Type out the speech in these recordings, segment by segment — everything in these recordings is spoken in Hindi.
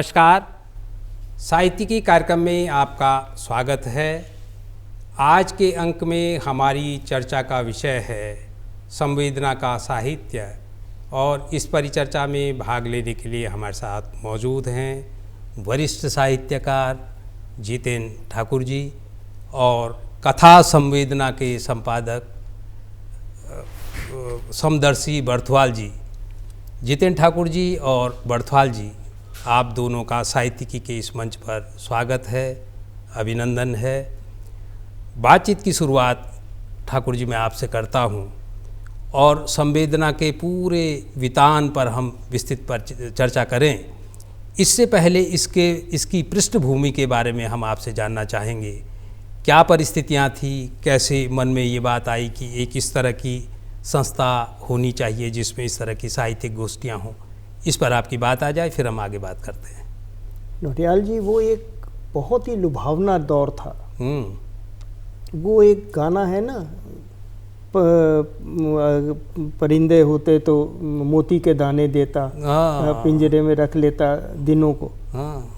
नमस्कार। साहित्यिकी कार्यक्रम में आपका स्वागत है। आज के अंक में हमारी चर्चा का विषय है संवेदना का साहित्य, और इस परिचर्चा में भाग लेने के लिए हमारे साथ मौजूद हैं वरिष्ठ साहित्यकार जितेंद्र ठाकुर जी और कथा संवेदना के संपादक समदर्शी बर्थवाल जी। जितेंद्र ठाकुर जी और बर्थवाल जी, आप दोनों का साहित्यिकी के इस मंच पर स्वागत है, अभिनंदन है। बातचीत की शुरुआत ठाकुर जी मैं आपसे करता हूं, और संवेदना के पूरे वितान पर हम विस्तृत पर चर्चा करें। इससे पहले इसकी पृष्ठभूमि के बारे में हम आपसे जानना चाहेंगे। क्या परिस्थितियां थी, कैसे मन में ये बात आई कि एक इस तरह की संस्था होनी चाहिए जिसमें इस तरह की साहित्यिक गोष्ठियाँ हों? इस पर आपकी बात आ जाए, फिर हम आगे बात करते हैं। नौटियाल जी, वो एक बहुत ही लुभावना दौर था। वो एक गाना है ना, परिंदे होते तो मोती के दाने देता, पिंजरे में रख लेता दिनों को।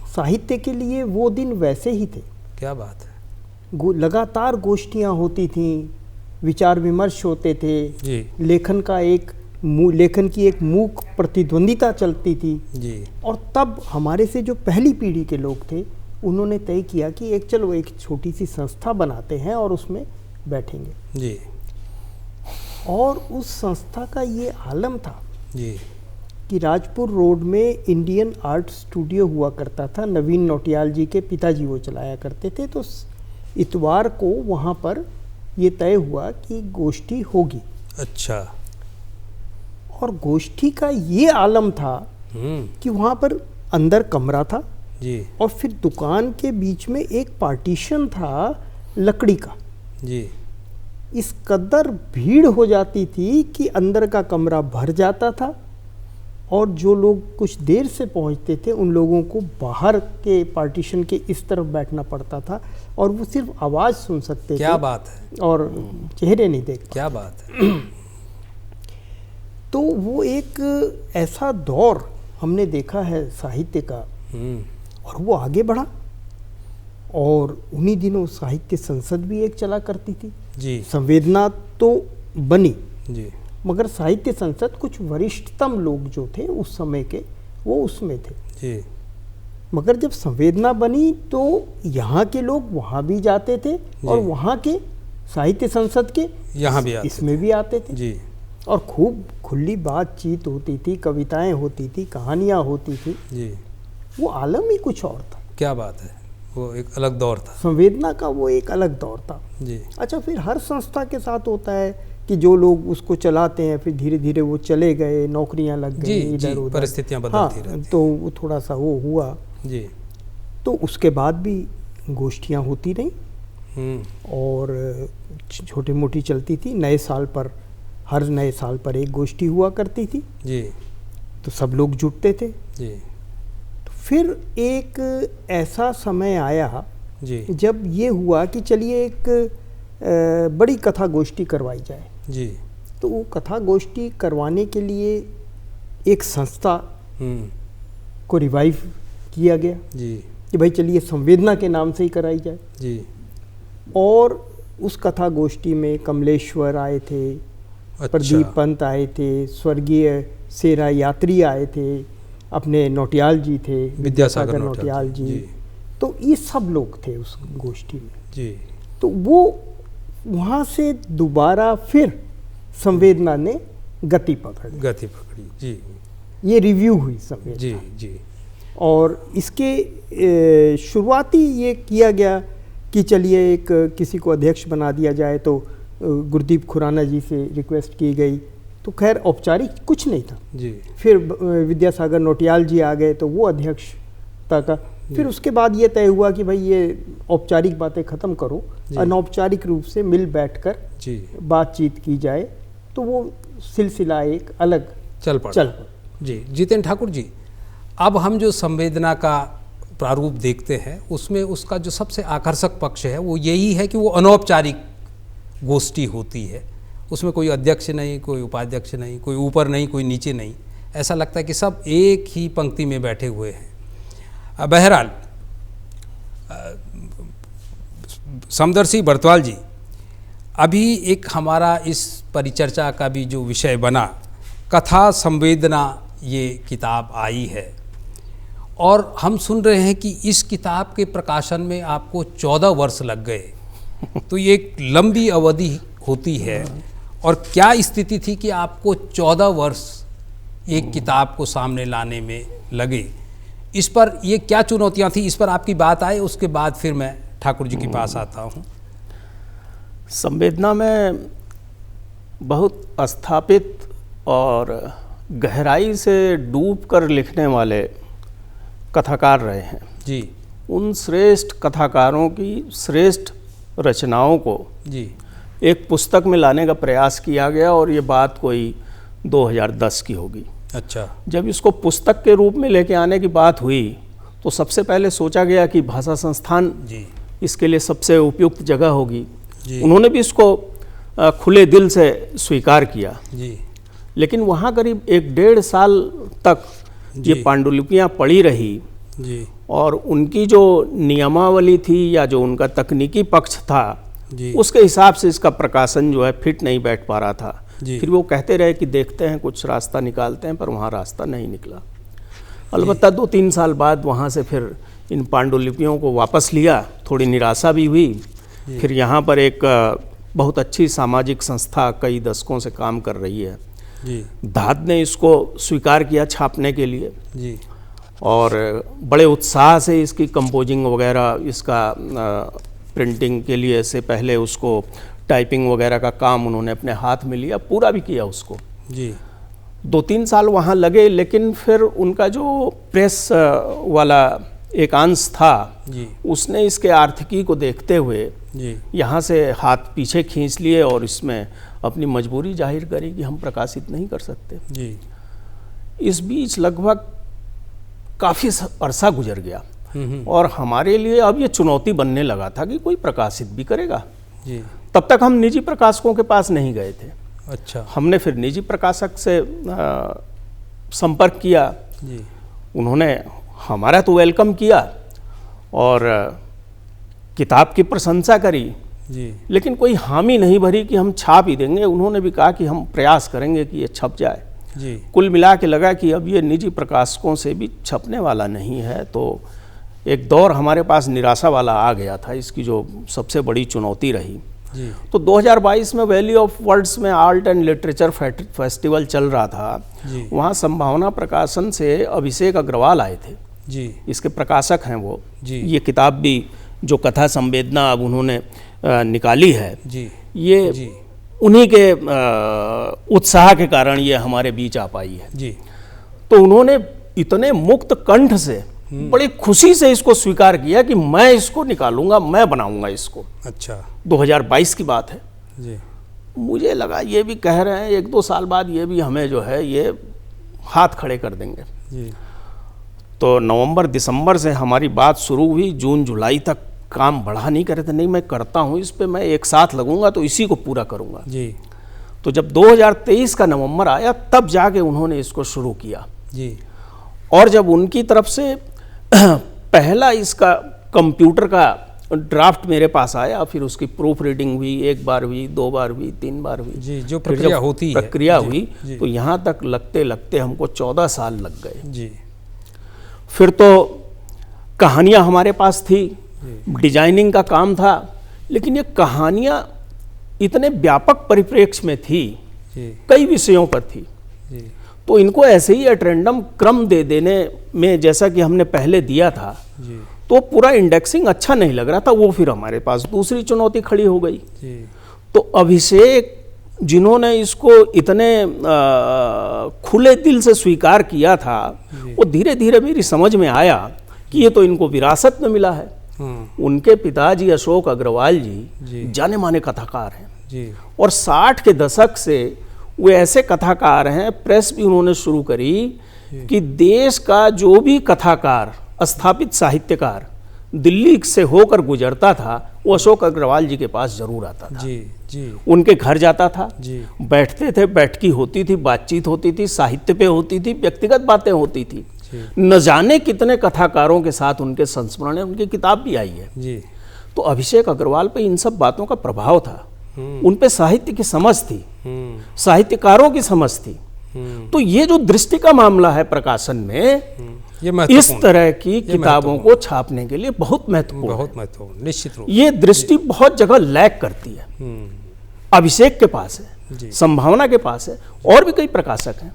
साहित्य के लिए वो दिन वैसे ही थे। क्या बात है। लगातार गोष्ठियाँ होती थीं, विचार विमर्श होते थे जी। लेखन की एक मूक प्रतिद्वंदिता चलती थी जी। और तब हमारे से जो पहली पीढ़ी के लोग थे, उन्होंने तय किया कि एक छोटी सी संस्था बनाते हैं और उसमें बैठेंगे जी। और उस संस्था का ये आलम था जी कि राजपुर रोड में इंडियन आर्ट स्टूडियो हुआ करता था। नवीन नौटियाल जी के पिताजी वो चलाया करते थे। तो इतवार को वहाँ पर ये तय हुआ कि गोष्ठी होगी। अच्छा। और गोष्ठी का ये आलम था कि वहाँ पर अंदर कमरा था जी, और फिर दुकान के बीच में एक पार्टीशन था लकड़ी का जी। इस कदर भीड़ हो जाती थी कि अंदर का कमरा भर जाता था, और जो लोग कुछ देर से पहुँचते थे उन लोगों को बाहर के पार्टीशन के इस तरफ बैठना पड़ता था, और वो सिर्फ आवाज़ सुन सकते थे। क्या बात है। और चेहरे नहीं देख। क्या बात है। तो वो एक ऐसा दौर हमने देखा है साहित्य का, और वो आगे बढ़ा। और उन्हीं दिनों साहित्य संसद भी एक चला करती थी जी। संवेदना तो बनी जी, मगर साहित्य संसद कुछ वरिष्ठतम लोग जो थे उस समय के, वो उसमें थे जी। मगर जब संवेदना बनी तो यहाँ के लोग वहाँ भी जाते थे और वहाँ के साहित्य संसद के यहाँ भी इसमें भी आते थे जी। और खूब खुली बातचीत होती थी, कविताएं होती थी, कहानियाँ होती थी जी। वो आलम ही कुछ और था। क्या बात है। वो एक अलग दौर था। संवेदना का वो एक अलग दौर था जी। अच्छा, फिर हर संस्था के साथ होता है कि जो लोग उसको चलाते हैं फिर धीरे धीरे वो चले गए, नौकरियां लग गई इधर उधर, परिस्थितियां बदलती रहती। तो वो थोड़ा सा वो हुआ जी। तो उसके बाद भी गोष्ठियाँ होती रहीं और छोटी मोटी चलती थी। नए साल पर, हर नए साल पर एक गोष्ठी हुआ करती थी जी। तो सब लोग जुटते थे जी। तो फिर एक ऐसा समय आया जी। जब ये हुआ कि चलिए एक बड़ी कथा गोष्ठी करवाई जाए। जी। तो वो कथा गोष्ठी करवाने के लिए एक संस्था को रिवाइव किया गया जी। कि भाई चलिए संवेदना के नाम से ही कराई जाए। जी। और उस कथा गोष्ठी में कमलेश्वर आए थे, प्रदीप पंत आए थे, स्वर्गीय सेरा यात्री आए थे, अपने नौटियाल जी थे, विद्यासागर नौटियाल जी। तो ये सब लोग थे उस गोष्ठी में जी। तो वो वहाँ से दोबारा फिर संवेदना ने गति पकड़ी जी। ये रिव्यू हुई संवेदना जी। जी। और इसके शुरुआती ये किया गया कि चलिए एक किसी को अध्यक्ष बना दिया जाए। तो गुरदीप खुराना जी से रिक्वेस्ट की गई, तो खैर औपचारिक कुछ नहीं था जी। फिर विद्यासागर नौटियाल जी आ गए तो वो अध्यक्षता का। फिर उसके बाद ये तय हुआ कि भाई ये औपचारिक बातें ख़त्म करो, अनौपचारिक रूप से मिल बैठकर बातचीत की जाए। तो वो सिलसिला एक अलग चल पड़ा। जी। जितेंद्र ठाकुर जी, अब हम जो संवेदना का प्रारूप देखते हैं उसमें उसका जो सबसे आकर्षक पक्ष है वो यही है कि वो अनौपचारिक गोष्ठी होती है। उसमें कोई अध्यक्ष नहीं, कोई उपाध्यक्ष नहीं, कोई ऊपर नहीं, कोई नीचे नहीं। ऐसा लगता है कि सब एक ही पंक्ति में बैठे हुए हैं। बहरहाल समदर्शी बरथवाल जी, अभी एक हमारा इस परिचर्चा का भी जो विषय बना, कथा संवेदना, ये किताब आई है और हम सुन रहे हैं कि इस किताब के प्रकाशन में आपको 14 वर्ष लग गए। तो ये एक लंबी अवधि होती है और क्या स्थिति थी कि आपको 14 वर्ष एक किताब को सामने लाने में लगे? इस पर ये क्या चुनौतियां थी, इस पर आपकी बात आए, उसके बाद फिर मैं ठाकुर जी के पास आता हूँ। संवेदना में बहुत स्थापित और गहराई से डूब कर लिखने वाले कथाकार रहे हैं जी। उन श्रेष्ठ कथाकारों की श्रेष्ठ रचनाओं को जी एक पुस्तक में लाने का प्रयास किया गया और ये बात कोई 2010 की होगी। अच्छा। जब इसको पुस्तक के रूप में लेके आने की बात हुई तो सबसे पहले सोचा गया कि भाषा संस्थान जी इसके लिए सबसे उपयुक्त जगह होगी। जी। उन्होंने भी इसको खुले दिल से स्वीकार किया। जी। लेकिन वहाँ करीब 1-1.5 साल तक ये पांडुलिपियाँ पड़ी रही जी। और उनकी जो नियमावली थी या जो उनका तकनीकी पक्ष था जी। उसके हिसाब से इसका प्रकाशन जो है फिट नहीं बैठ पा रहा था। जी। फिर वो कहते रहे कि देखते हैं कुछ रास्ता निकालते हैं, पर वहाँ रास्ता नहीं निकला। अलबत्ता 2-3 साल बाद वहाँ से फिर इन पांडुलिपियों को वापस लिया, थोड़ी निराशा भी हुई। फिर यहाँ पर एक बहुत अच्छी सामाजिक संस्था कई दशकों से काम कर रही है जी। धाद ने इसको स्वीकार किया छापने के लिए जी। और बड़े उत्साह से इसकी कंपोजिंग वगैरह, इसका प्रिंटिंग के लिए से पहले उसको टाइपिंग वगैरह का काम उन्होंने अपने हाथ में लिया, पूरा भी किया उसको। जी। 2-3 साल वहाँ लगे, लेकिन फिर उनका जो प्रेस वाला एक अंश था जी। उसने इसके आर्थिकी को देखते हुए जी। यहाँ से हाथ पीछे खींच लिए और इसमें अपनी मजबूरी जाहिर करी कि हम प्रकाशित नहीं कर सकते। जी। इस बीच लगभग काफ़ी अरसा गुजर गया और हमारे लिए अब ये चुनौती बनने लगा था कि कोई प्रकाशित भी करेगा। जी। तब तक हम निजी प्रकाशकों के पास नहीं गए थे। अच्छा। हमने फिर निजी प्रकाशक से संपर्क किया। जी। उन्होंने हमारा तो वेलकम किया और किताब की प्रशंसा करी, जी। लेकिन कोई हामी नहीं भरी कि हम छाप ही देंगे। उन्होंने भी कहा कि हम प्रयास करेंगे कि ये छप जाए। जी। कुल मिला के लगा कि अब ये निजी प्रकाशकों से भी छपने वाला नहीं है। तो एक दौर हमारे पास निराशा वाला आ गया था, इसकी जो सबसे बड़ी चुनौती रही। जी। तो 2022 में वैली ऑफ वर्ड्स में आर्ट एंड लिटरेचर फेस्टिवल चल रहा था। जी। वहाँ संभावना प्रकाशन से अभिषेक अग्रवाल आए थे। जी। इसके प्रकाशक हैं वो। जी। ये किताब भी जो कथा संवेदना अब उन्होंने निकाली है, जी। ये जी। उन्हीं के उत्साह के कारण ये हमारे बीच आ पाई है। जी। तो उन्होंने इतने मुक्त कंठ से बड़ी खुशी से इसको स्वीकार किया कि मैं इसको निकालूंगा, मैं बनाऊंगा इसको। अच्छा। 2022 की बात है। जी। मुझे लगा ये भी कह रहे हैं 1-2 साल बाद ये भी हमें जो है ये हाथ खड़े कर देंगे। जी। तो नवंबर दिसंबर से हमारी बात शुरू हुई, जून जुलाई तक काम बढ़ा नहीं करे थे। नहीं, मैं करता हूँ इस पे, मैं एक साथ लगूंगा तो इसी को पूरा करूँगा। जी। तो जब 2023 का नवंबर आया तब जाके उन्होंने इसको शुरू किया। जी। और जब उनकी तरफ से पहला इसका कंप्यूटर का ड्राफ्ट मेरे पास आया, फिर उसकी प्रूफ रीडिंग हुई, 1 बार हुई, 2 बार हुई, 3 बार हुई। जी। जो फिर प्रक्रिया जब होती है। प्रक्रिया जी। हुई जी। तो यहाँ तक लगते लगते हमको 14 साल लग गए। जी। फिर तो कहानियाँ हमारे पास थी, डिजाइनिंग का काम था, लेकिन ये कहानियाँ इतने व्यापक परिप्रेक्ष्य में थी, जी। कई विषयों पर थी। जी। तो इनको ऐसे ही एट रैंडम क्रम दे देने में, जैसा कि हमने पहले दिया था, जी। तो पूरा इंडेक्सिंग अच्छा नहीं लग रहा था। वो फिर हमारे पास दूसरी चुनौती खड़ी हो गई। जी। तो अभिषेक जिन्होंने इसको इतने खुले दिल से स्वीकार किया था, वो धीरे धीरे मेरी समझ में आया कि ये तो इनको विरासत में मिला है। उनके पिताजी अशोक अग्रवाल जी जाने माने कथाकार हैं जी। और 60 के दशक से वे ऐसे कथाकार हैं, प्रेस भी उन्होंने शुरू करी कि देश का जो भी कथाकार, स्थापित साहित्यकार दिल्ली से होकर गुजरता था, वो अशोक अग्रवाल जी के पास जरूर आता था। जी। जी। उनके घर जाता था, जी। बैठते थे, बैठकी होती थी, बातचीत होती थी, साहित्य पे होती थी, व्यक्तिगत बातें होती थी। न जाने कितने कथाकारों के साथ उनके संस्मरण है, उनकी किताब भी आई है जी। तो अभिषेक अग्रवाल पे इन सब बातों का प्रभाव था, उन पे साहित्य की समझ थी, साहित्यकारों की समझ थी। तो ये जो दृष्टि का मामला है प्रकाशन में, इस तरह की किताबों को छापने के लिए बहुत महत्वपूर्ण, निश्चित रूप ये दृष्टि बहुत जगह लैक करती है। अभिषेक के पास है, संभावना के पास है, और भी कई प्रकाशक हैं।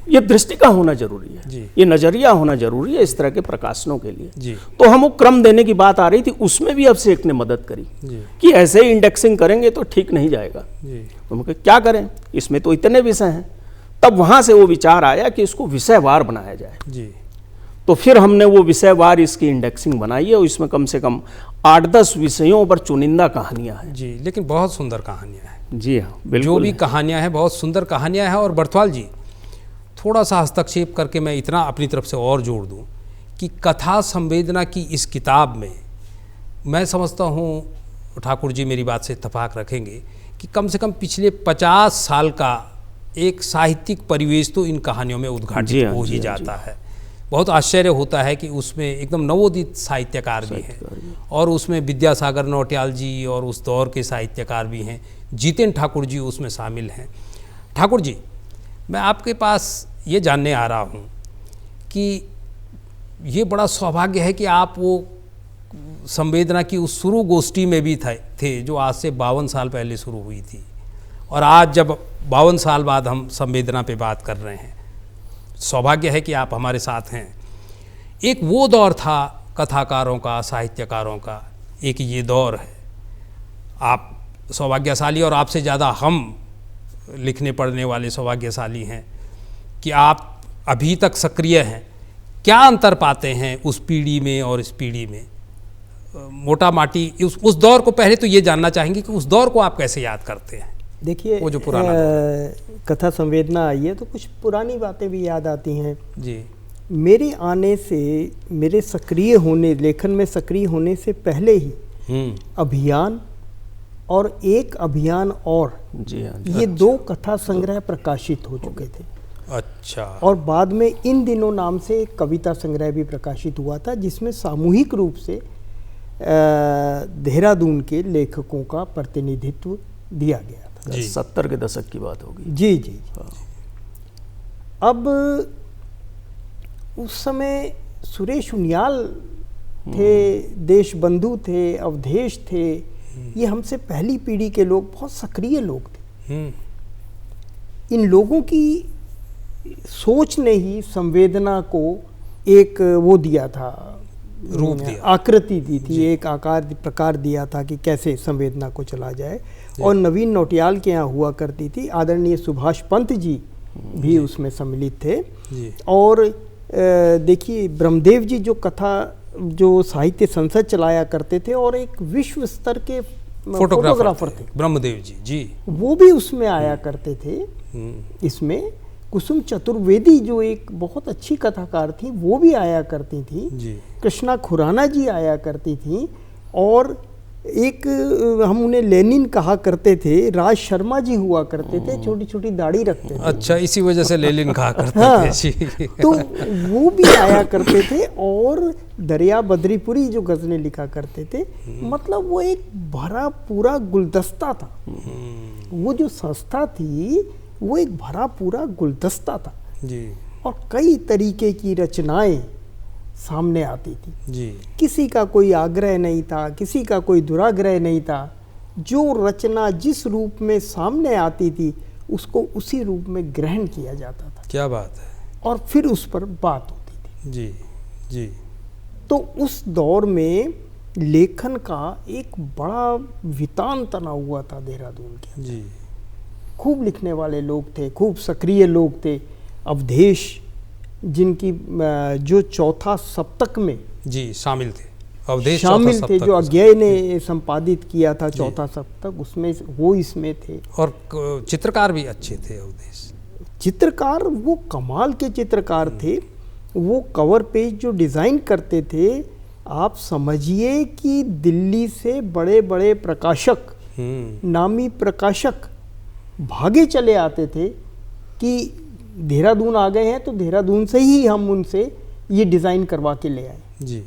ये दृष्टि का होना जरूरी है, ये नजरिया होना जरूरी है इस तरह के प्रकाशनों के लिए। तो हम वो क्रम देने की बात आ रही थी, उसमें भी अभिषेक ने मदद करी कि ऐसे ही इंडेक्सिंग करेंगे तो ठीक नहीं जाएगा। तो हम क्या करें, इसमें तो इतने विषय हैं। तब वहां से वो विचार आया कि इसको विषयवार बनाया जाए। तो फिर हमने वो विषयवार इसकी इंडेक्सिंग बनाई है और इसमें कम से कम 8-10 विषयों पर चुनिंदा कहानियां हैं। जी, लेकिन बहुत सुंदर कहानियां हैं। जी हाँ, बिल्कुल। जो भी कहानियां हैं बहुत सुंदर कहानियां हैं। और बर्थवाल जी, थोड़ा सा हस्तक्षेप करके मैं इतना अपनी तरफ से और जोड़ दूं कि कथा संवेदना की इस किताब में मैं समझता हूं, ठाकुर जी मेरी बात से इत्तेफाक रखेंगे, कि कम से कम पिछले 50 साल का एक साहित्यिक परिवेश तो इन कहानियों में उद्घाटित हो ही जाता है। बहुत आश्चर्य होता है कि उसमें एकदम नवोदित साहित्यकार भी हैं, और उसमें विद्यासागर नौटियाल जी और उस दौर के साहित्यकार भी हैं, जितेंद्र ठाकुर जी उसमें शामिल हैं। ठाकुर जी, मैं आपके पास ये जानने आ रहा हूँ कि ये बड़ा सौभाग्य है कि आप वो संवेदना की उस शुरू गोष्ठी में भी थे जो आज से 52 साल पहले शुरू हुई थी, और आज जब 52 साल बाद हम संवेदना पे बात कर रहे हैं, सौभाग्य है कि आप हमारे साथ हैं। एक वो दौर था कथाकारों का, साहित्यकारों का, एक ये दौर है। आप सौभाग्यशाली, और आपसे ज़्यादा हम लिखने पढ़ने वाले सौभाग्यशाली हैं कि आप अभी तक सक्रिय हैं। क्या अंतर पाते हैं उस पीढ़ी में और इस पीढ़ी में? मोटा माटी उस दौर को पहले तो ये जानना चाहेंगे कि उस दौर को आप कैसे याद करते हैं? देखिए, वो जो पुराना कथा संवेदना आई है तो कुछ पुरानी बातें भी याद आती हैं जी। मेरे आने से, मेरे सक्रिय होने, लेखन में सक्रिय होने से पहले ही अभियान और एक अभियान और ये 2 कथा संग्रह प्रकाशित हो चुके थे। अच्छा। और बाद में इन दिनों नाम से एक कविता संग्रह भी प्रकाशित हुआ था, जिसमें सामूहिक रूप से देहरादून के लेखकों का प्रतिनिधित्व दिया गया था। 70 के दशक की बात होगी। जी जी। अब उस समय सुरेश उनियाल थे, देशबंधु थे, अवधेश थे, ये हमसे पहली पीढ़ी के लोग, बहुत सक्रिय लोग थे। इन लोगों की सोच ने ही संवेदना को एक वो दिया था, रूप दिया, आकृति दी थी, एक आकार प्रकार दिया था कि कैसे संवेदना को चला जाए। और नवीन नौटियाल के यहाँ हुआ करती थी, आदरणीय सुभाष पंत जी भी उसमें सम्मिलित थे। और देखिए, ब्रह्मदेव जी जो कथा, जो साहित्य संसद चलाया करते थे और एक विश्व स्तर के फोटोग्राफर थे ब्रह्मदेव जी, जी, वो भी उसमें आया करते थे। इसमें कुसुम चतुर्वेदी जो एक बहुत अच्छी कथाकार थी, वो भी आया करती थी। कृष्णा खुराना जी आया करती थी, और एक हम उन्हें लेनिन कहा करते थे, राज शर्मा जी हुआ करते थे, छोटी छोटी दाढ़ी रखते थे। अच्छा, इसी वजह से लेनिन कहा करते हाँ, थे जी। तो वो भी आया करते थे। और दरिया बद्रीपुरी जो गज़लें लिखा करते थे, मतलब वो एक भरा पूरा गुलदस्ता था। वो जो संस्था थी वो एक भरा पूरा गुलदस्ता था जी। और कई तरीके की रचनाएं सामने आती थी जी। किसी का कोई आग्रह नहीं था, किसी का कोई दुराग्रह नहीं था। जो रचना जिस रूप में सामने आती थी उसको उसी रूप में ग्रहण किया जाता था। क्या बात है। और फिर उस पर बात होती थी। जी जी। तो उस दौर में लेखन का एक बड़ा वितान तना हुआ था देहरादून के। जी। खूब लिखने वाले लोग थे, खूब सक्रिय लोग थे। अवधेश जिनकी जो चौथा सप्तक में जी शामिल थे, अवधेश शामिल थे, जो अज्ञेय ने संपादित किया था चौथा सप्तक, उसमें वो इसमें थे। और चित्रकार भी अच्छे थे अवधेश। चित्रकार वो कमाल के चित्रकार थे। वो कवर पेज जो डिज़ाइन करते थे, आप समझिए कि दिल्ली से बड़े बड़े प्रकाशक, नामी प्रकाशक भागे चले आते थे कि देहरादून आ गए हैं तो देहरादून से ही हम उनसे ये डिज़ाइन करवा के ले आए। जी,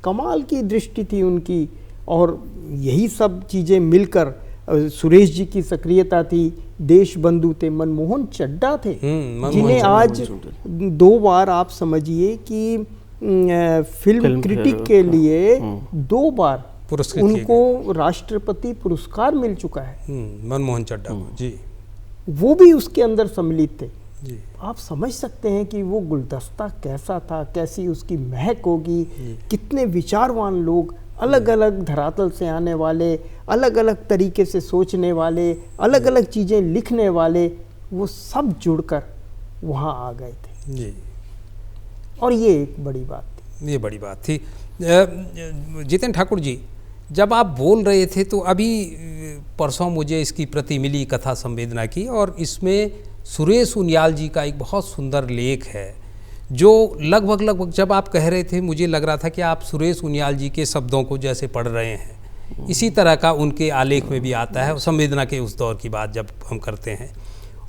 कमाल की दृष्टि थी उनकी। और यही सब चीज़ें मिलकर, सुरेश जी की सक्रियता थी, देश बंधु थे, मनमोहन चड्डा थे, जिन्हें आज 2 बार आप समझिए कि फिल्म क्रिटिक के लिए 2 बार उनको राष्ट्रपति पुरस्कार मिल चुका है, मनमोहन चड्डा को। जी, वो भी उसके अंदर सम्मिलित थे। जी, आप समझ सकते हैं कि वो गुलदस्ता कैसा था, कैसी उसकी महक होगी, कितने विचारवान लोग, अलग अलग धरातल से आने वाले, अलग अलग तरीके से सोचने वाले, अलग अलग चीज़ें लिखने वाले, वो सब जुड़कर वहाँ आ गए थे। जी, और ये एक बड़ी बात थी। ये बड़ी बात थी। जितेंद्र ठाकुर जी, जब आप बोल रहे थे तो अभी परसों मुझे इसकी प्रति मिली कथा संवेदना की, और इसमें सुरेश उनियाल जी का एक बहुत सुंदर लेख है जो लगभग जब आप कह रहे थे मुझे लग रहा था कि आप सुरेश उनियाल जी के शब्दों को जैसे पढ़ रहे हैं, इसी तरह का उनके आलेख में भी आता है, संवेदना के उस दौर की बात जब हम करते हैं।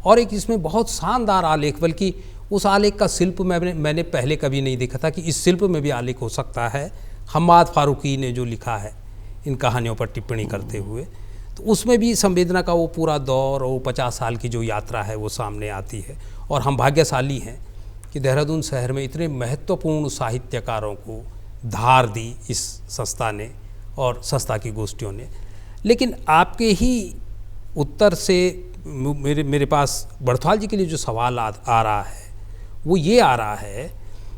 और एक इसमें बहुत शानदार आलेख, बल्कि उस आलेख का शिल्प मैंने पहले कभी नहीं देखा था कि इस शिल्प में भी आलेख हो सकता है। हम्माद फारूकी ने जो लिखा है इन कहानियों पर टिप्पणी करते हुए, तो उसमें भी संवेदना का वो पूरा दौर और 50 साल की जो यात्रा है वो सामने आती है। और हम भाग्यशाली हैं कि देहरादून शहर में इतने महत्वपूर्ण साहित्यकारों को धार दी इस संस्था ने और संस्था की गोष्ठियों ने। लेकिन आपके ही उत्तर से मेरे पास बड़थवाल जी के लिए जो सवाल आ रहा है वो ये आ रहा है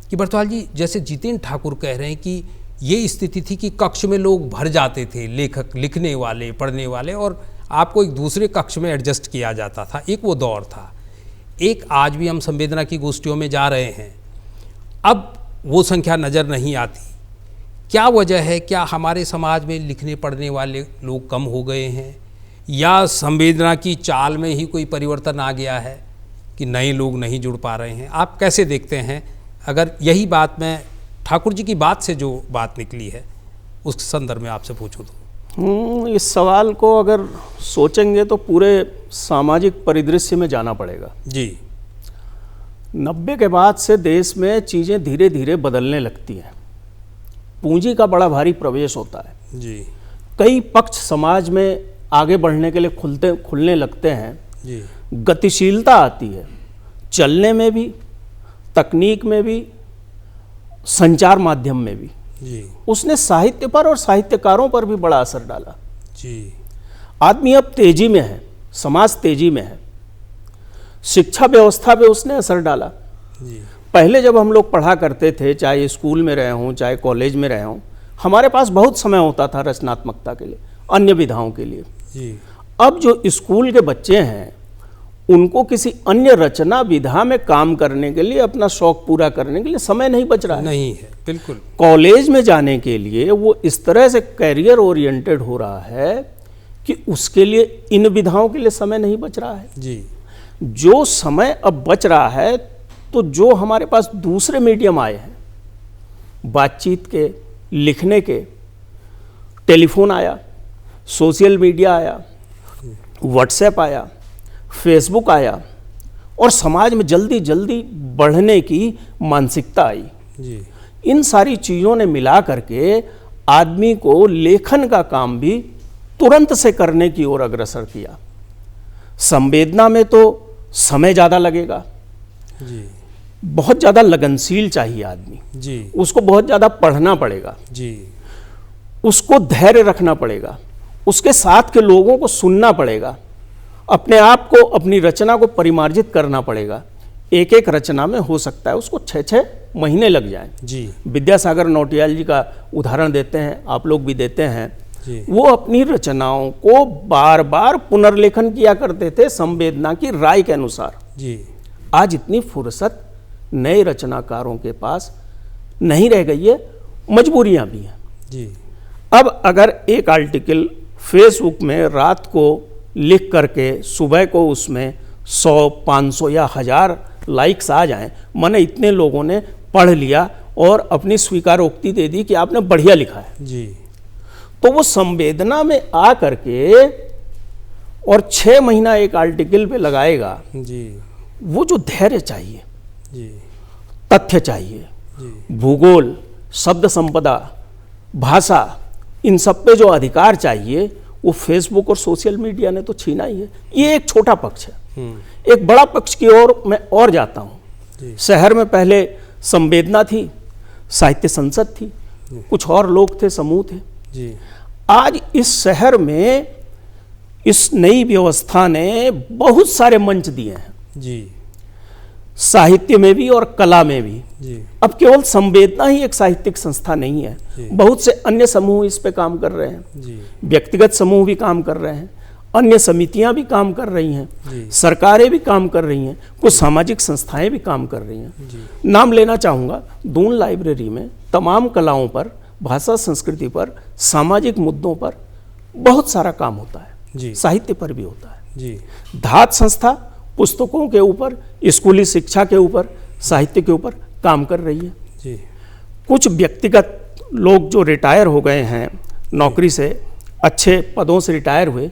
कि बड़थवाल जी, जैसे जितेंद्र ठाकुर कह रहे हैं कि ये स्थिति थी कि कक्ष में लोग भर जाते थे, लेखक, लिखने वाले, पढ़ने वाले, और आपको एक दूसरे कक्ष में एडजस्ट किया जाता था। एक वो दौर था। एक आज भी हम संवेदना की गोष्ठियों में जा रहे हैं, अब वो संख्या नज़र नहीं आती। क्या वजह है? क्या हमारे समाज में लिखने पढ़ने वाले लोग कम हो गए हैं, या संवेदना की चाल में ही कोई परिवर्तन आ गया है कि नए लोग नहीं जुड़ पा रहे हैं? आप कैसे देखते हैं? अगर यही बात मैं ठाकुर जी की बात से जो बात निकली है उस संदर्भ में आपसे पूछूं तो। इस सवाल को अगर सोचेंगे तो पूरे सामाजिक परिदृश्य में जाना पड़ेगा। जी, 90 के बाद से देश में चीज़ें धीरे धीरे बदलने लगती हैं। पूंजी का बड़ा भारी प्रवेश होता है। जी, कई पक्ष समाज में आगे बढ़ने के लिए खुलने लगते हैं। जी, गतिशीलता आती है, चलने में भी, तकनीक में भी, संचार माध्यम में भी। जी, उसने साहित्य पर और साहित्यकारों पर भी बड़ा असर डाला। जी, आदमी अब तेजी में है, समाज तेजी में है, शिक्षा व्यवस्था पे उसने असर डाला। जी, पहले जब हम लोग पढ़ा करते थे, चाहे स्कूल में रहे हों चाहे कॉलेज में रहे हों, हमारे पास बहुत समय होता था रचनात्मकता के लिए, अन्य विधाओं के लिए। जी, अब जो स्कूल के बच्चे हैं उनको किसी अन्य रचना विधा में काम करने के लिए, अपना शौक पूरा करने के लिए समय नहीं बच रहा है। नहीं है, बिल्कुल। कॉलेज में जाने के लिए वो इस तरह से कैरियर ओरिएंटेड हो रहा है कि उसके लिए इन विधाओं के लिए समय नहीं बच रहा है। जी, जो समय अब बच रहा है, तो जो हमारे पास दूसरे मीडियम आए हैं, बातचीत के, लिखने के, टेलीफोन आया, सोशल मीडिया आया, व्हाट्सएप आया, फेसबुक आया, और समाज में जल्दी जल्दी बढ़ने की मानसिकता आई। जी, इन सारी चीज़ों ने मिला करके आदमी को लेखन का काम भी तुरंत से करने की ओर अग्रसर किया। संवेदना में तो समय ज़्यादा लगेगा, जी, बहुत ज़्यादा लगनशील चाहिए आदमी, जी, उसको बहुत ज़्यादा पढ़ना पड़ेगा, जी, उसको धैर्य रखना पड़ेगा, उसके साथ के लोगों को सुनना पड़ेगा, अपने आप को, अपनी रचना को परिमार्जित करना पड़ेगा। एक एक रचना में हो सकता है उसको 6-6 महीने लग जाएं। जी, विद्यासागर नौटियाल जी का उदाहरण देते हैं, आप लोग भी देते हैं। जी, वो अपनी रचनाओं को बार बार पुनर्लेखन किया करते थे संवेदना की राय के अनुसार। जी, आज इतनी फुर्सत नए रचनाकारों के पास नहीं रह गई है, मजबूरियां भी हैं। जी, अब अगर एक आर्टिकल फेसबुक में रात को लिख करके सुबह को उसमें 100, 500 या 1000 लाइक्स आ जाएं, माने इतने लोगों ने पढ़ लिया और अपनी स्वीकारोक्ति दे दी कि आपने बढ़िया लिखा है, जी, तो वो संवेदना में आ करके और 6 महीना एक आर्टिकल पे लगाएगा। जी, वो जो धैर्य चाहिए, जी, तथ्य चाहिए, जी, भूगोल, शब्द संपदा, भाषा, इन सब पे जो अधिकार चाहिए वो फेसबुक और सोशल मीडिया ने तो छीना ही है। ये एक छोटा पक्ष है। एक बड़ा पक्ष की ओर मैं और जाता हूँ। शहर में पहले संवेदना थी, साहित्य संसद थी, कुछ और लोग थे, समूह थे। जी। आज इस शहर में इस नई व्यवस्था ने बहुत सारे मंच दिए हैं, जी। साहित्य में भी और कला में भी। जी। अब केवल संवेदना ही एक साहित्यिक संस्था नहीं है, बहुत से अन्य समूह इस पे काम कर रहे हैं। जी। व्यक्तिगत समूह भी काम कर रहे हैं, अन्य समितियां भी काम कर रही हैं, सरकारें भी काम कर रही हैं, कुछ सामाजिक संस्थाएं भी काम कर रही हैं। नाम लेना चाहूँगा, दून लाइब्रेरी में तमाम कलाओं पर, भाषा संस्कृति पर, सामाजिक मुद्दों पर बहुत सारा काम होता है, साहित्य पर भी होता है। जी। धात संस्था पुस्तकों के ऊपर, स्कूली शिक्षा के ऊपर, साहित्य के ऊपर काम कर रही है। जी। कुछ व्यक्तिगत लोग जो रिटायर हो गए हैं नौकरी से, अच्छे पदों से रिटायर हुए,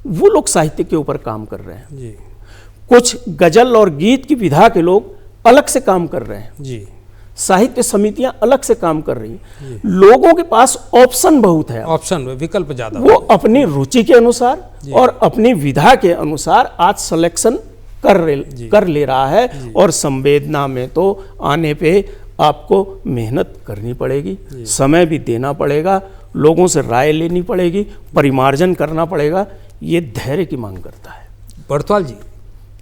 वो लोग साहित्य के ऊपर काम कर रहे हैं। जी। कुछ गजल और गीत की विधा के लोग अलग से काम कर रहे हैं। जी। साहित्य समितियां अलग से काम कर रही हैं। लोगों के पास ऑप्शन बहुत है, ऑप्शन, विकल्प ज्यादा, वो अपनी रुचि के अनुसार और अपनी विधा के अनुसार आज सिलेक्शन कर ले रहा है। और संवेदना में तो आने पे आपको मेहनत करनी पड़ेगी, समय भी देना पड़ेगा, लोगों से राय लेनी पड़ेगी, परिमार्जन करना पड़ेगा। ये धैर्य की मांग करता है। बर्थवाल जी,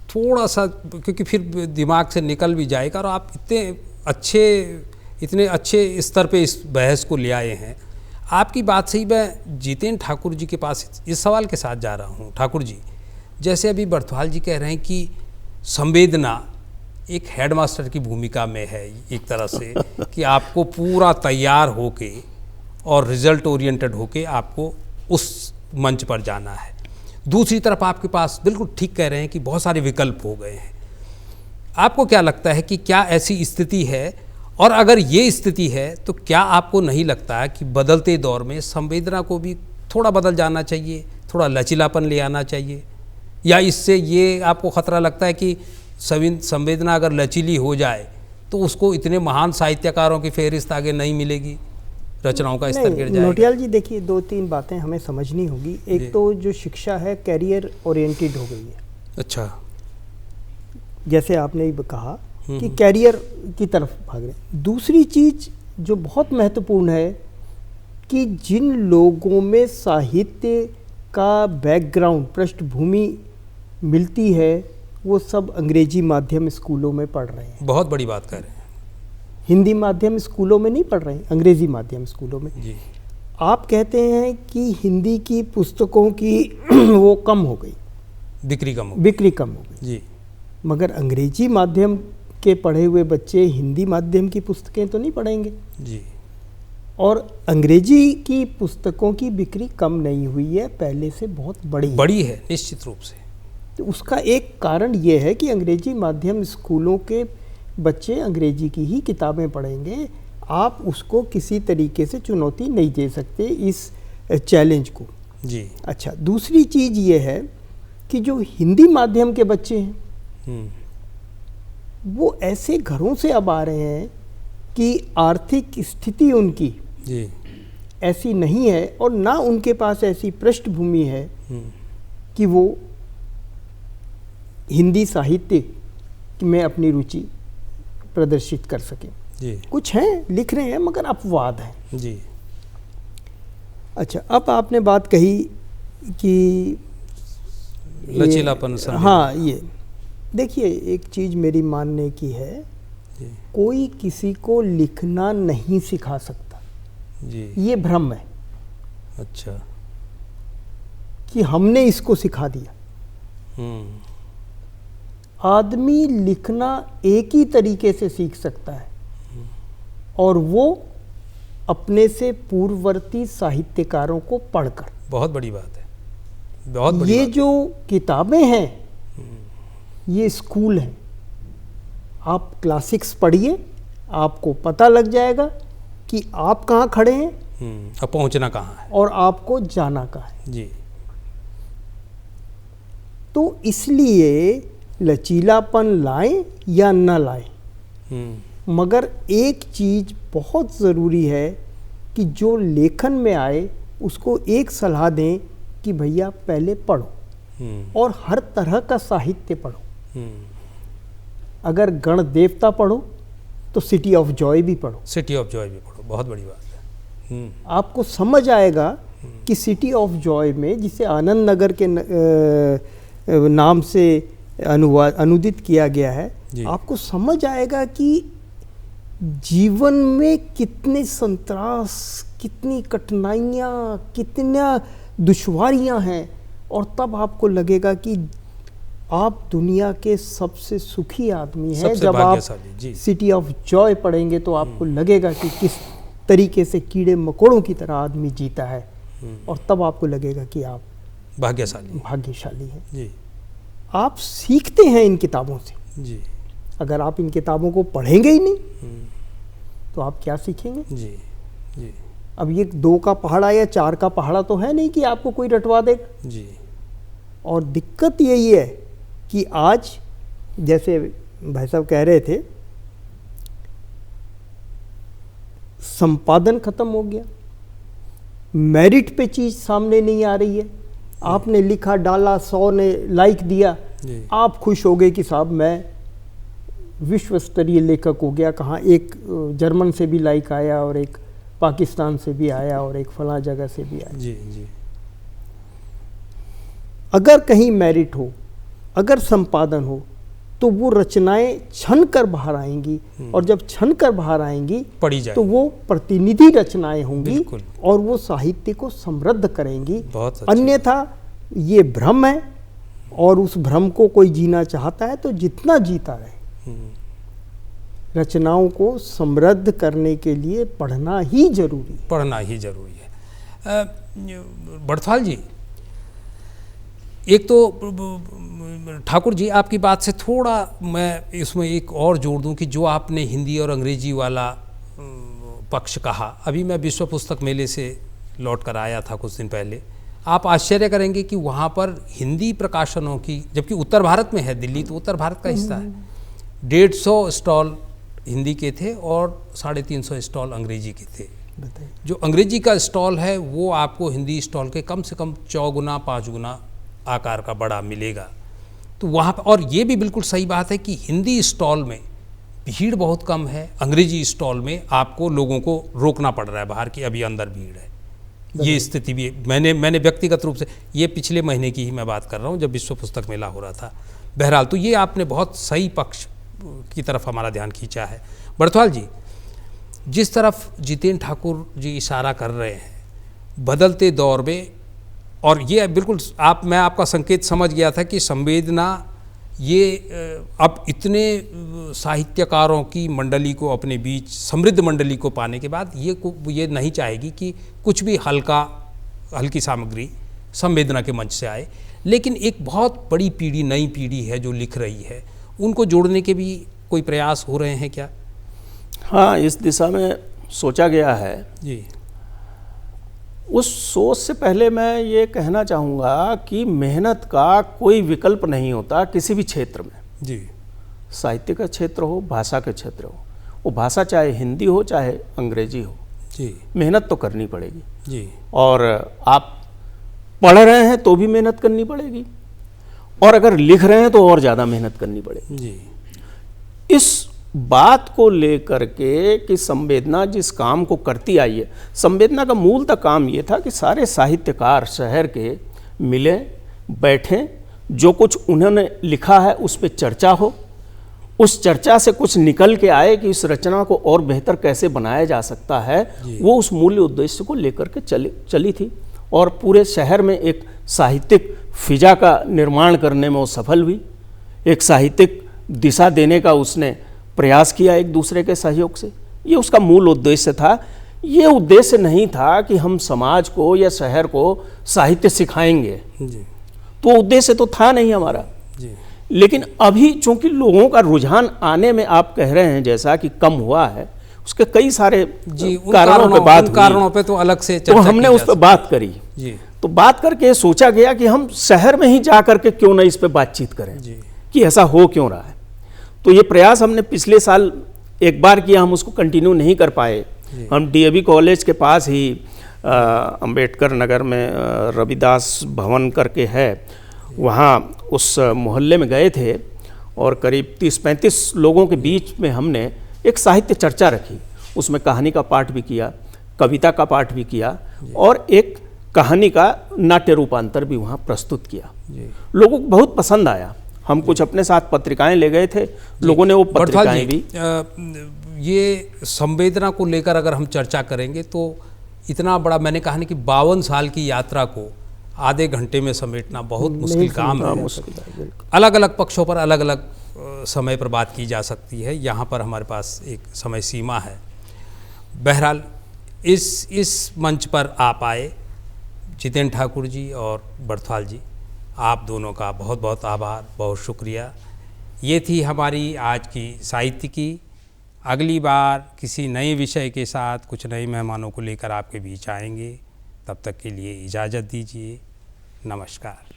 थोड़ा सा, क्योंकि फिर दिमाग से निकल भी जाएगा, और आप इतने अच्छे स्तर पे इस बहस को ले आए हैं। आपकी बात से ही मैं जितेंद्र ठाकुर जी के पास इस सवाल के साथ जा रहा हूँ। ठाकुर जी, जैसे अभी बर्थवाल जी कह रहे हैं कि संवेदना एक हेडमास्टर की भूमिका में है एक तरह से, कि आपको पूरा तैयार होके और रिजल्ट ओरिएंटेड होके आपको उस मंच पर जाना है। दूसरी तरफ आपके पास, बिल्कुल ठीक कह रहे हैं, कि बहुत सारे विकल्प हो गए हैं। आपको क्या लगता है कि क्या ऐसी स्थिति है, और अगर ये स्थिति है तो क्या आपको नहीं लगता है कि बदलते दौर में संवेदना को भी थोड़ा बदल जाना चाहिए, थोड़ा लचीलापन ले आना चाहिए? या इससे ये आपको खतरा लगता है कि संवेदना अगर लचीली हो जाए तो उसको इतने महान साहित्यकारों की फहरिस्त आगे नहीं मिलेगी, रचनाओं का स्तर गिर जाएगा? नौटियाल जी, देखिए, दो तीन बातें हमें समझनी होगी। एक तो जो शिक्षा है कैरियर ओरिएंटेड हो गई है। अच्छा। जैसे आपने ही कहा कि कैरियर की तरफ भाग रहे हैं। दूसरी चीज जो बहुत महत्वपूर्ण है कि जिन लोगों में साहित्य का बैकग्राउंड, पृष्ठभूमि मिलती है, वो सब अंग्रेजी माध्यम स्कूलों में पढ़ रहे हैं। बहुत बड़ी बात कर रहे हैं। हिंदी माध्यम स्कूलों में नहीं पढ़ रहे हैं, अंग्रेजी माध्यम स्कूलों में। जी। आप कहते हैं कि हिंदी की पुस्तकों की वो कम हो गई, बिक्री कम हो गई। जी। मगर अंग्रेजी माध्यम के पढ़े हुए बच्चे हिंदी माध्यम की पुस्तकें तो नहीं पढ़ेंगे। जी। और अंग्रेजी की पुस्तकों की बिक्री कम नहीं हुई है, पहले से बहुत बड़ी है, निश्चित रूप से। तो उसका एक कारण ये है कि अंग्रेजी माध्यम स्कूलों के बच्चे अंग्रेजी की ही किताबें पढ़ेंगे। आप उसको किसी तरीके से चुनौती नहीं दे सकते, इस चैलेंज को। जी। अच्छा, दूसरी चीज़ ये है कि जो हिंदी माध्यम के बच्चे हैं वो ऐसे घरों से अब आ रहे हैं कि आर्थिक स्थिति उनकी ऐसी नहीं है, और ना उनके पास ऐसी पृष्ठभूमि है कि वो हिंदी साहित्य में अपनी रुचि प्रदर्शित कर सकें। जी। कुछ हैं, लिख रहे हैं, मगर अपवाद हैं। जी। अच्छा, अब आपने बात कही कि लचीलापन। हाँ, ये देखिए, एक चीज़ मेरी मानने की है, कोई किसी को लिखना नहीं सिखा सकता। जी। ये भ्रम है। अच्छा। कि हमने इसको सिखा दिया। आदमी लिखना एक ही तरीके से सीख सकता है, और वो अपने से पूर्ववर्ती साहित्यकारों को पढ़कर। बहुत बड़ी बात है, बहुत बड़ी ये बात। जो किताबें हैं ये स्कूल हैं। आप क्लासिक्स पढ़िए, आपको पता लग जाएगा कि आप कहाँ खड़े हैं, अब पहुँचना कहाँ है, और आपको जाना कहाँ है। जी। तो इसलिए लचीलापन लाएं या न लाएं, मगर एक चीज़ बहुत ज़रूरी है कि जो लेखन में आए उसको एक सलाह दें कि भैया पहले पढ़ो और हर तरह का साहित्य पढ़ो। अगर गण देवता पढ़ो तो सिटी ऑफ जॉय भी पढ़ो। सिटी ऑफ जॉय भी पढ़ो, बहुत बड़ी बात है। आपको समझ आएगा कि सिटी ऑफ जॉय में, जिसे आनंद नगर के नाम से अनुदित किया गया है, आपको समझ आएगा कि जीवन में कितने संतरास, कितनी कठिनाइयाँ, कितना दुश्वारियाँ हैं, और तब आपको लगेगा कि आप दुनिया के सबसे सुखी आदमी हैं। जब आप सिटी ऑफ जॉय पढ़ेंगे तो आपको लगेगा कि किस तरीके से कीड़े मकोड़ों की तरह आदमी जीता है, और तब आपको लगेगा कि आप भाग्यशाली हैं। जी। आप सीखते हैं इन किताबों से। जी। अगर आप इन किताबों को पढ़ेंगे ही नहीं तो आप क्या सीखेंगे? जी। जी। अब ये 2 का पहाड़ा या 4 का पहाड़ा तो है नहीं कि आपको कोई रटवा देगा। जी। और दिक्कत यही है कि आज, जैसे भाई साहब कह रहे थे, संपादन खत्म हो गया, मेरिट पे चीज सामने नहीं आ रही है। आपने लिखा, डाला, 100 ने लाइक दिया, आप खुश हो गए कि साहब मैं विश्व स्तरीय लेखक हो गया। कहाँ, एक जर्मन से भी लाइक आया, और एक पाकिस्तान से भी आया, और एक फला जगह से भी आया। जी। जी। अगर कहीं मेरिट हो, अगर संपादन हो, तो वो रचनाएं छन कर बाहर आएंगी, और जब छन कर बाहर आएंगी पढ़ी जाएगी, तो वो प्रतिनिधि रचनाएं होंगी, बिल्कुल, और वो साहित्य को समृद्ध करेंगी। बहुत अन्यथा ये भ्रम है, और उस भ्रम को कोई जीना चाहता है तो जितना जीता रहे। रचनाओं को समृद्ध करने के लिए पढ़ना ही जरूरी है। पढ़ना ही जरूरी है। बड़थवाल जी, एक तो ठाकुर जी, आपकी बात से थोड़ा मैं इसमें एक और जोड़ दूं कि जो आपने हिंदी और अंग्रेजी वाला पक्ष कहा, अभी मैं विश्व पुस्तक मेले से लौट कर आया था कुछ दिन पहले। आप आश्चर्य करेंगे कि वहाँ पर हिंदी प्रकाशनों की, जबकि उत्तर भारत में है, दिल्ली तो उत्तर भारत का हिस्सा है, 150 स्टॉल हिंदी के थे और 350 स्टॉल अंग्रेजी के थे। जो अंग्रेजी का स्टॉल है वो आपको हिंदी स्टॉल के कम से कम 4 गुना 5 गुना आकार का बड़ा मिलेगा। तो वहाँ पर, और ये भी बिल्कुल सही बात है कि हिंदी स्टॉल में भीड़ बहुत कम है, अंग्रेजी स्टॉल में आपको लोगों को रोकना पड़ रहा है बाहर की, अभी अंदर भीड़ है। ये स्थिति भी मैंने व्यक्तिगत रूप से, ये पिछले महीने की ही मैं बात कर रहा हूँ जब विश्व पुस्तक मेला हो रहा था। बहरहाल, तो ये आपने बहुत सही पक्ष की तरफ हमारा ध्यान खींचा है। बड़थवाल जी, जिस तरफ जितेंद्र ठाकुर जी इशारा कर रहे हैं, बदलते दौर में, और ये बिल्कुल मैं आपका संकेत समझ गया था कि संवेदना ये अब इतने साहित्यकारों की मंडली को अपने बीच, समृद्ध मंडली को पाने के बाद ये नहीं चाहेगी कि कुछ भी हल्की सामग्री संवेदना के मंच से आए। लेकिन एक बहुत बड़ी पीढ़ी, नई पीढ़ी है जो लिख रही है, उनको जोड़ने के भी कोई प्रयास हो रहे हैं क्या? हाँ, इस दिशा में सोचा गया है जी। उस सोच से पहले मैं ये कहना चाहूँगा कि मेहनत का कोई विकल्प नहीं होता किसी भी क्षेत्र में। जी। साहित्य का क्षेत्र हो, भाषा का क्षेत्र हो, वो भाषा चाहे हिंदी हो चाहे अंग्रेजी हो, जी, मेहनत तो करनी पड़ेगी। जी। और आप पढ़ रहे हैं तो भी मेहनत करनी पड़ेगी, और अगर लिख रहे हैं तो और ज़्यादा मेहनत करनी पड़ेगी। जी। इस बात को लेकर के कि संवेदना जिस काम को करती आई है, संवेदना का मूलतः काम ये था कि सारे साहित्यकार शहर के मिलें, बैठें, जो कुछ उन्होंने लिखा है उस पर चर्चा हो, उस चर्चा से कुछ निकल के आए कि इस रचना को और बेहतर कैसे बनाया जा सकता है। वो उस मूल्य उद्देश्य को लेकर के चली थी, और पूरे शहर में एक साहित्यिक फिजा का निर्माण करने में वो सफल हुई। एक साहित्यिक दिशा देने का उसने प्रयास किया एक दूसरे के सहयोग से। ये उसका मूल उद्देश्य था। ये उद्देश्य नहीं था कि हम समाज को या शहर को साहित्य सिखाएंगे, जी। तो उद्देश्य तो था नहीं हमारा। जी। लेकिन अभी चूंकि लोगों का रुझान आने में, आप कह रहे हैं जैसा कि कम हुआ है, उसके कई सारे कारणों पे बात, कारणों पे तो अलग से चर्चा, तो हमने उस पर बात करी। जी। तो बात करके सोचा गया कि हम शहर में ही जा करके क्यों न इस पे बातचीत करें, जी। कि ऐसा हो क्यों रहा है। तो ये प्रयास हमने पिछले साल एक बार किया, हम उसको कंटिन्यू नहीं कर पाए। हम डीएवी कॉलेज के पास ही अंबेडकर नगर में रविदास भवन करके है, वहाँ उस मोहल्ले में गए थे और करीब 30-35 लोगों के बीच में हमने एक साहित्य चर्चा रखी। उसमें कहानी का पाठ भी किया, कविता का पाठ भी किया और एक कहानी का नाट्य रूपांतर भी वहाँ प्रस्तुत किया। लोगों को बहुत पसंद आया। हम कुछ अपने साथ पत्रिकाएं ले गए थे, लोगों ने वो पत्रिकाएं भी। ये संवेदना को लेकर अगर हम चर्चा करेंगे तो इतना बड़ा, मैंने कहा कि 52 साल की यात्रा को आधे घंटे में समेटना बहुत मुश्किल काम है। अलग अलग पक्षों पर अलग अलग समय पर बात की जा सकती है, यहाँ पर हमारे पास एक समय सीमा है। बहरहाल इस मंच पर आप आए, जितेंद्र ठाकुर जी और बर्थवाल जी, आप दोनों का बहुत बहुत आभार, बहुत शुक्रिया। ये थी हमारी आज की साहित्य की। अगली बार किसी नए विषय के साथ कुछ नए मेहमानों को लेकर आपके बीच आएंगे। तब तक के लिए इजाज़त दीजिए। नमस्कार।